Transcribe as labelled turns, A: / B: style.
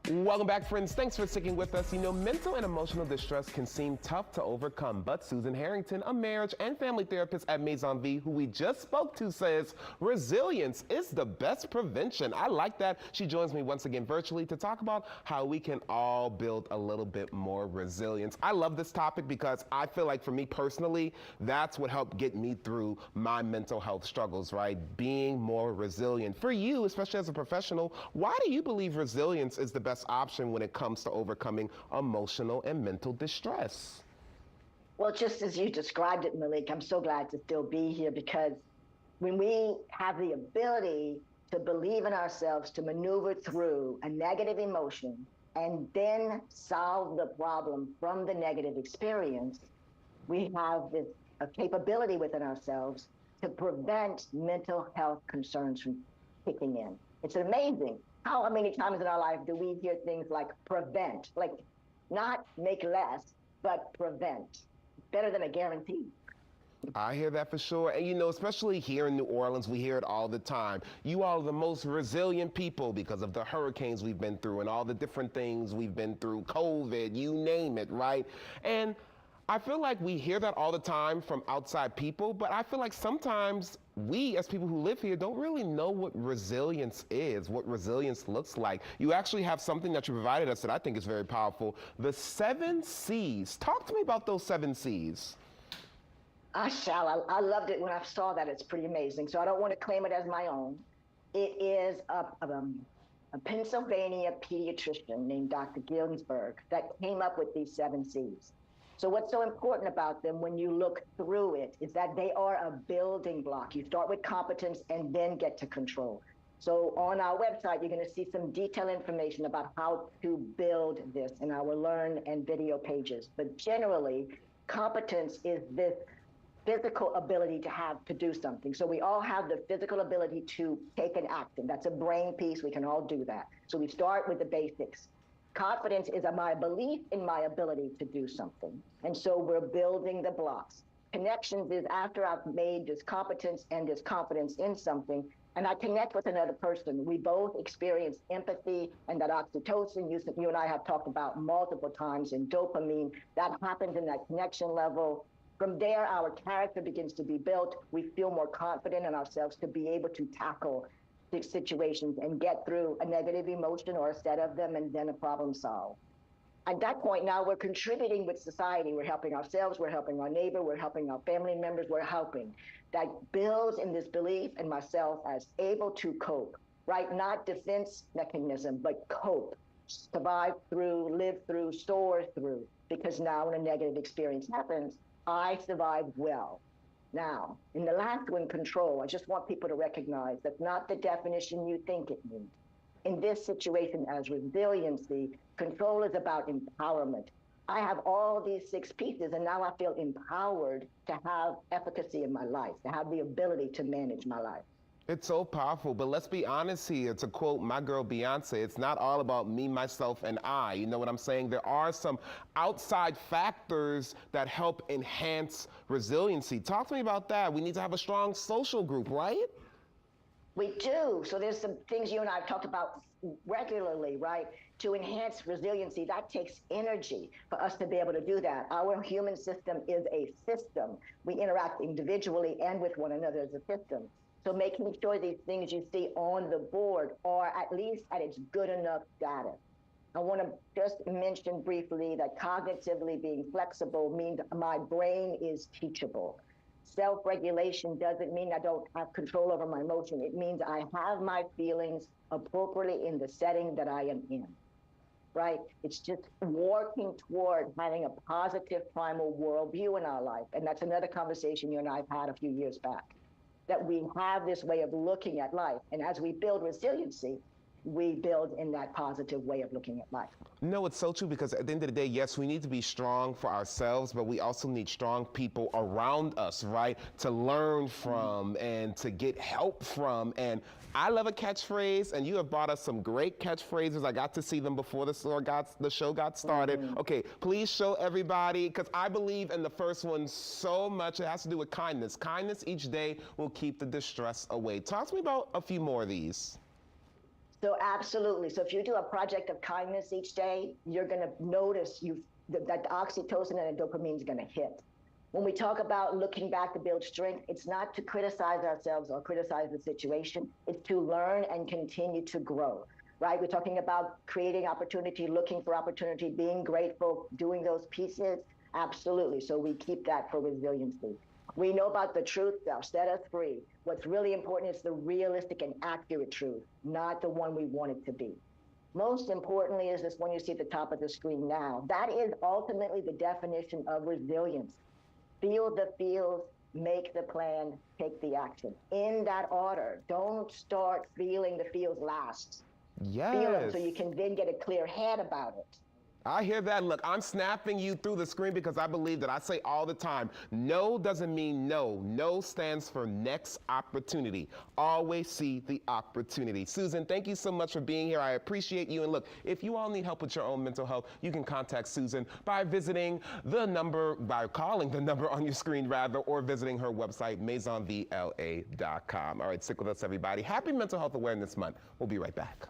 A: Welcome back, friends. Thanks for sticking with us. You know, mental and emotional distress can seem tough to overcome, but Susan Harrington, a marriage and family therapist at Maison, who we just spoke to, says resilience is the best prevention. I like that. She joins me once again virtually to talk about how we can all build a little bit more resilience. I love this topic because I feel like for me personally, that's what helped get me through my mental health struggles, right? Being more resilient. For you, especially as a professional, why do you believe resilience is the best option when it comes to overcoming emotional and mental distress?
B: Well, just as you described it, Malik, I'm so glad to still be here because when we have the ability to believe in ourselves, to maneuver through a negative emotion and then solve the problem from the negative experience, we have this a capability within ourselves to prevent mental health concerns from kicking in. It's amazing how many times in our life do we hear things like prevent, like not make less, but prevent. Better than a guarantee.
A: I hear that for sure. And you know, especially here in New Orleans, we hear it all the time. You are the most resilient people because of the hurricanes we've been through and all the different things we've been through, COVID, you name it, right? And I feel like we hear that all the time from outside people, but I feel like sometimes we, as people who live here, don't really know what resilience is, what resilience looks like. You actually have something that you provided us that I think is very powerful, the 7 C's. Talk to me about those 7 C's.
B: I shall. I loved it when I saw that. It's pretty amazing. So I don't want to claim it as my own. It is a Pennsylvania pediatrician named Dr. Ginsburg that came up with these 7 C's. So what's so important about them when you look through it is that they are a building block. You start with competence and then get to control. So on our website, you're going to see some detailed information about how to build this in our Learn and video pages. But generally, competence is this physical ability to have to do something. So we all have the physical ability to take an action. That's a brain piece. We can all do that. So we start with the basics. Confidence is my belief in my ability to do something. And so we're building the blocks. Connections is after I've made this competence and this confidence in something, and I connect with another person. We both experience empathy and that oxytocin you and I have talked about multiple times, and dopamine, that happens in that connection level. From there, our character begins to be built. We feel more confident in ourselves to be able to tackle situations and get through a negative emotion or a set of them and then a problem solved. At that point, now we're contributing with society. We're helping ourselves, we're helping our neighbor, we're helping our family members, we're helping. That builds in this belief in myself as able to cope, right? Not defense mechanism, but cope, survive through, live through, soar through. Because now when a negative experience happens, I survived well. Now, in the last one, control, I just want people to recognize that's not the definition you think it means. In this situation as resiliency, control is about empowerment. I have all these 6 pieces and now I feel empowered to have efficacy in my life, to have the ability to manage my life.
A: It's so powerful, but let's be honest here. To quote my girl Beyonce, it's not all about me, myself, and I. You know what I'm saying? There are some outside factors that help enhance resiliency. Talk to me about that. We need to have a strong social group, right?
B: We do. So there's some things you and I have talked about regularly, right? To enhance resiliency, that takes energy for us to be able to do that. Our human system is a system. We interact individually and with one another as a system. So making sure these things you see on the board are at least at its good enough data. I want to just mention briefly that cognitively being flexible means my brain is teachable. Self-regulation doesn't mean I don't have control over my emotion. It means I have my feelings appropriately in the setting that I am in, right? It's just working toward having a positive primal worldview in our life. And that's another conversation you and I have had a few years back, that we have this way of looking at life. And as we build resiliency, we build in that positive way of looking at life.
A: No, it's so true because at the end of the day, yes, we need to be strong for ourselves, but we also need strong people around us, right? To learn from and to get help from. And I love a catchphrase, and you have brought us some great catchphrases. I got to see them before the show got started. Okay, please show everybody, because I believe in the first one so much. It has to do with kindness. Kindness each day will keep the distress away. Talk to me about a few more of these.
B: So absolutely. So if you do a project of kindness each day, you're going to notice that the oxytocin and the dopamine is going to hit. When we talk about looking back to build strength, it's not to criticize ourselves or criticize the situation. It's to learn and continue to grow, right? We're talking about creating opportunity, looking for opportunity, being grateful, doing those pieces. Absolutely. So we keep that for resiliency. We know about the truth that'll set us free. What's really important is the realistic and accurate truth, not the one we want it to be. Most importantly is this one you see at the top of the screen now. That is ultimately the definition of resilience. Feel the feels, make the plan, take the action. In that order. Don't start feeling the feels last.
A: Yes.
B: Feel them so you can then get a clear head about it.
A: I hear that. Look, I'm snapping you through the screen because I believe that I say all the time, no doesn't mean no. No stands for next opportunity. Always see the opportunity. Susan, thank you so much for being here. I appreciate you. And look, if you all need help with your own mental health, you can contact Susan by calling the number on your screen rather, or visiting her website, maisonvla.com. All right, stick with us, everybody. Happy Mental Health Awareness Month. We'll be right back.